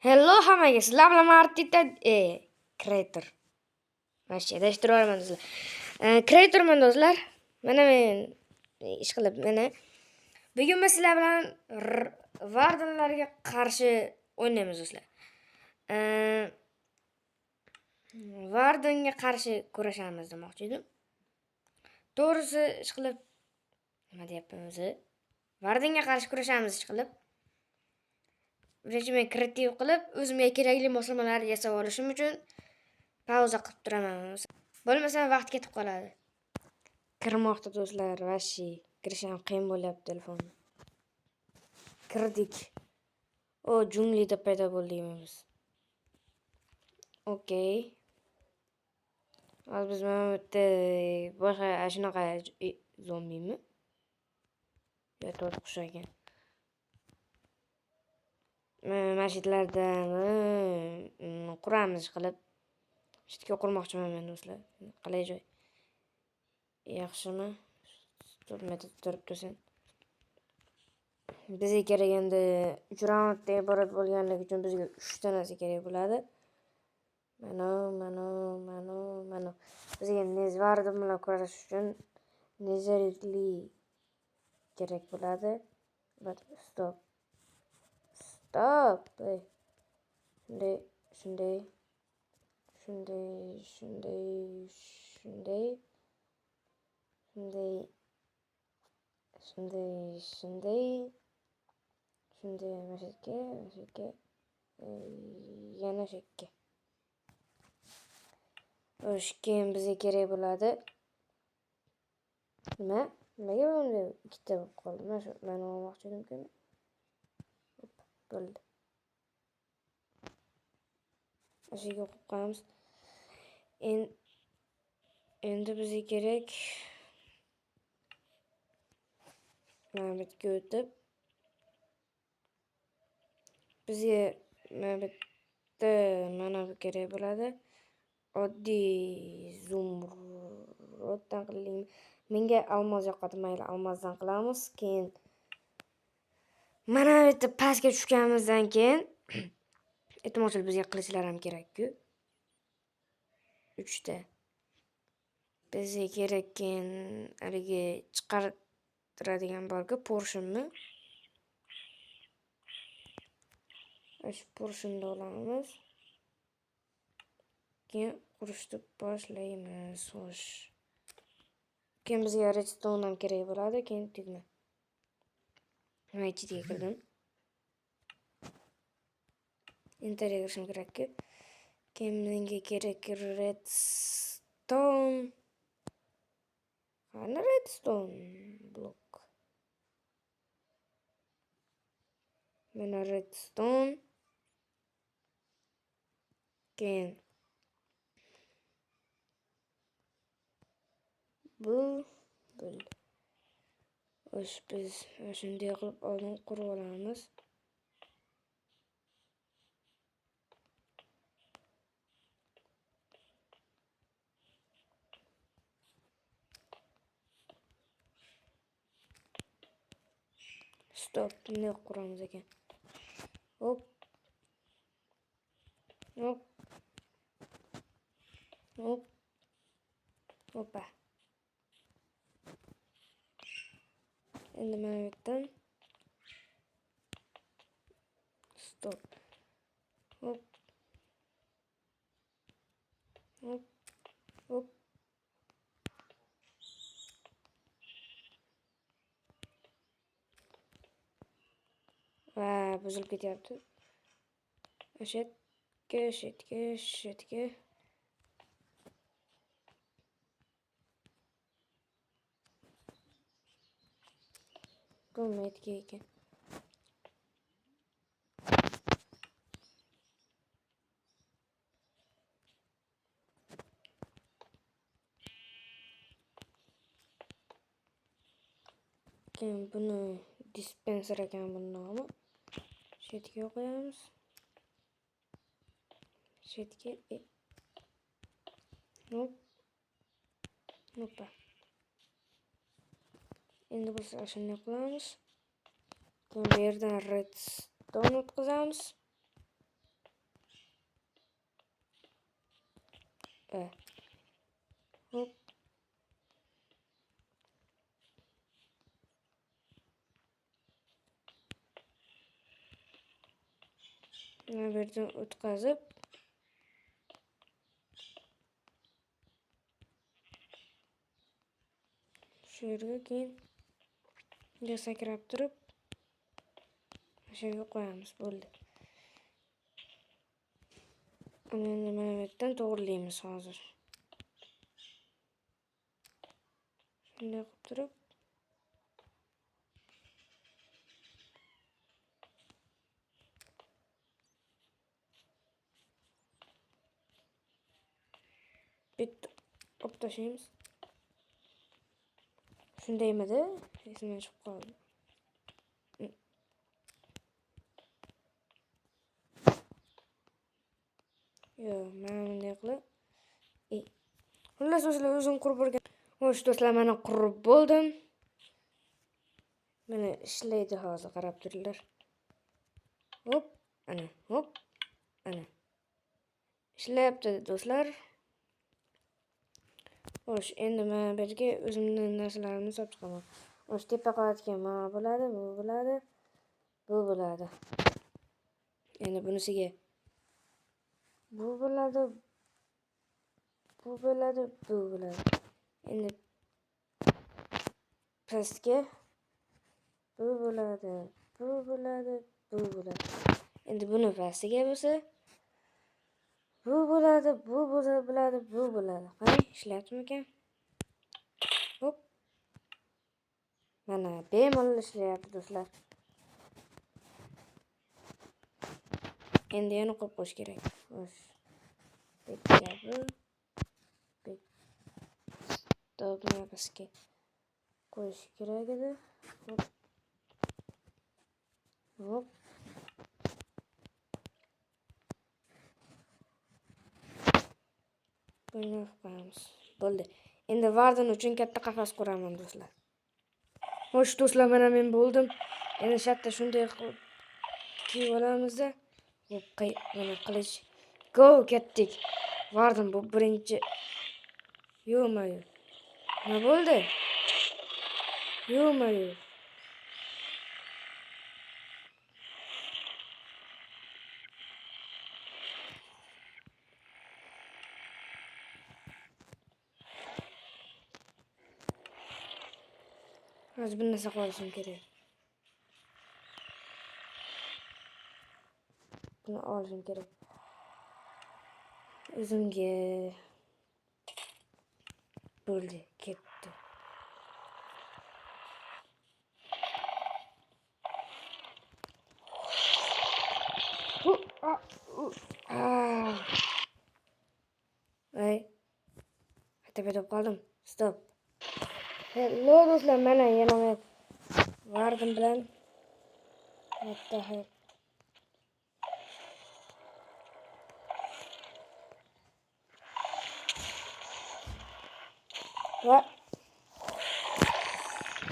Hello hammaga, sizlar bilan Martita Creator. Mana dashtirolman do'stlar. Creatorman do'stlar. Mana men ish qilib, mana bugun men sizlar bilan Vardenlarga qarshi o'ynaymiz do'stlar. Vardenga qarshi kurashamiz demoqchi edim. To'g'risi ish qilib nima deyapman o'zi? Vardenga qarshi kurashamiz ish qilib. Birinchi men kreativ qilib, o'zimga kerakli moslamalarni yasab olishim uchun pauza qilib turaman. Bo'lmasa vaqt ketib qoladi. Kirmoqda do'stlar, vashi. Kirish ham qiyin bo'lyapti telefonga. Kirdik. O, junglida paydo bo'ldikmi biz? Okey. Hozir biz mana bu yerda boshqa shunaqa zombimi? Yo, to'rt qush ekan. Mashitlardan quramiz qilib. Shitga qurmoqchiman men do'stlar. Qalay joy? Yaxshimi? 4 metr turib tursin. Bizga kerak endi 3 raundga iborat bo'lganligi uchun bizga 3 ta narsa kerak bo'ladi. Mana. Bizga nezvardi bilan kurashish uchun nezarli kerak bo'ladi. Stop. Shunday. Mashitga. Yana shakka. Keyin bizga kerak bo'ladi. Nimaga bunday ikkita bo'lib qoldi? Mana olmoqchi edim-ku. Bo'ldi. Ashiga qo'yamiz. Endi bizga kerak mana bu yerga o'tib bizga mana bu kerak bo'ladi. Oddiy zumruddan qilaylik. Menga olmos yoqadi, mayli, olmosdan qilamiz. Keyin mana bu yerda pastga tushganimizdan keyin ehtimol bizga qilichlar ham kerak-ku. 3 ta. Bizga kerak keyin haligi chiqartiradigan borku, porshunmi? Shu porshunni olamiz. Keyin qurishni boshlaymiz. Xo'sh. Keyin bizga redstone ham kerak bo'ladi, keyin tugma. Mana ichiga kirdim. Interga kirishim kerak-ku. Keyin menga kerak redstone. Qani redstone blok. Mana redstone. Keyin bo'ldi. Xo'sh, biz shunday qilib oldin qurib olamiz. Stop, bunday quramiz ekan. Hop. Hoppa. Endi mana bu yerdan stop. Hop. Va buzilib ketyapti. Shetga. Bo'lmaydi ekan. Keyin buni dispenser ekan buni nomi. Shetga qo'yamiz. Shetga hoppa. Endi biz shunday qilamiz. Keyin bu yerdan redstone o'tkazamiz. Hop. Mana bu yerdan o'tkazib shu yerga keyin bunga sakrab turib shu yerga qo'yamiz. Bo'ldi. Endi mana bu yerdan to'g'rilaymiz hozir. Shunday qilib turib bitta olib tashlaymiz. Shundaymidi? Esimdan chiqib qoldi. Yo'q, mana bunday qilib. Xullas do'stlar, o'zim qurib o'rgan. Xo'sh do'stlar, mana qurib bo'ldim. Mana ishlaydi hozir, qarab turinglar. Hop, ana, hop, ana. Ishlayapti do'stlar. Xo'sh, endi mana bu yerga o'zimning narsalarimni solib chiqaman. Xo'sh, tepa qavatga mana bo'ladi, bu bo'ladi, bu bo'ladi. Endi bunisiga bu bo'ladi, bu bo'ladi, bu bo'ladi. Endi pastga bu bo'ladi, bu bo'ladi, bu bo'ladi. Endi buni pastiga bo'lsa bu bo'ladi, bu bo'ladi, bu bo'ladi. Qarang, ishlayaptimi ekan? Hop. Mana bemalol ishlayapti do'stlar. Endi yana qo'yib qo'yish kerak. Xo'sh. Bitta bu. Bitta bunaqasiga qo'yish kerak edi. Hop. Hop. Buni qo'yamiz. Bo'ldi. Endi Varden uchun katta qafas quraman do'stlar. Xo'sh do'stlar, mana men bo'ldim. Endi shartta shunday qilib kiyib olamiz-da. Hop, mana qilich. Go ketdik. Varden bu birinchi. Yo'q-mayu. Nima bo'ldi? Yo'q-mayu. Hozir bir narsa qilishim kerak. Buni olishim kerak. O'zimga bo'ldi, ketdi. Ay. Tepada qoldim. Stop. Hello do'stlar, mana yana men Varden bilan what the heck. Va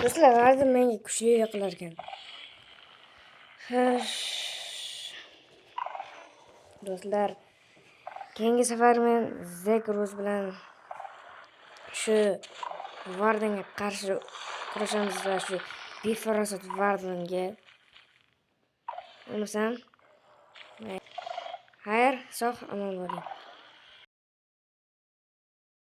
do'stlar, Varden menga kuchli qilar ekan. Do'stlar, keyingi safar men Zegruz bilan shu Vardenga qarshi kurashamiz va shu befarosat Vardenga bo'lmasam xayr, sog' omon bo'ling.